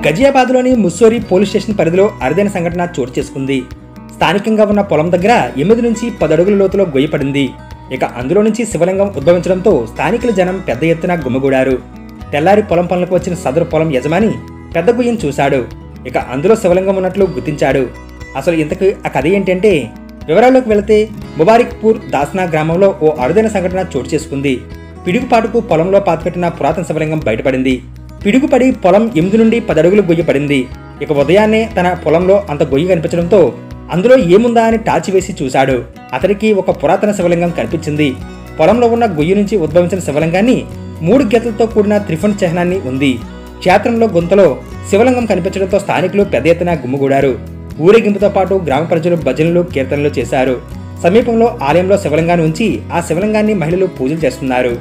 గజియాబాద్లోని Mussoorie police station పరిధిలో అరుదైన సంఘటన చోటు చేసుకుంది. స్థానికంగా ఉన్న పొలం దగ్గర 8 నుంచి 10 అడుగుల లోతులో గొయ్యి పడింది. ఇక అందులో నుంచి శివలింగం ఉద్భవించడంతో స్థానికుల జనం పెద్ద ఎత్తున గుమిగూడారు. తెల్లారి పొలం పనులకు వచ్చిన సదరు పొలం యజమాని పెద్ద గొయ్యిని చూశాడు. ఇక అందులో శివలింగం ఉన్నట్లు గుర్తించాడు. అసలు ఇంతకు ఆ కథ ఏంటంటే, వివరాల్లోకి వెళితే ముబారిక్పూర్ దాస్నా గ్రామంలో ఓ అరుదైన సంఘటన చోటు చేసుకుంది. పిడుగుపాటుకు పొలంలో పాతిపెట్టిన పురాతన శివలింగం బయటపడింది. పిడుగుపడి పొలం 8 నుండి 10 అడుగులు గొయ్యి పడింది. ఇక ఉదయాన్నే తన పొలంలో అంత గొయ్యి కనిపించడంతో అందులో ఏముందా అని టార్చి వేసి చూశాడు. అతడికి ఒక పురాతన శివలింగం కనిపించింది. పొలంలో ఉన్న గొయ్యి నుంచి ఉద్భవించిన శివలింగాన్ని 3 గెతలతో కూడిన త్రిఫండ్ చిహ్నాన్ని ఉంది. క్షేత్రంలో గుంతలో శివలింగం కనిపించడంతో స్థానికులు పెద్ద ఎత్తున గుమ్ముగూడారు. ఊరేగింపుతో పాటు గ్రామ ప్రజలు భజనలు కీర్తనలు చేశారు. సమీపంలో ఆలయంలో శివలింగాన్ని ఉంచి ఆ శివలింగాన్ని మహిళలు పూజలు చేస్తున్నారు.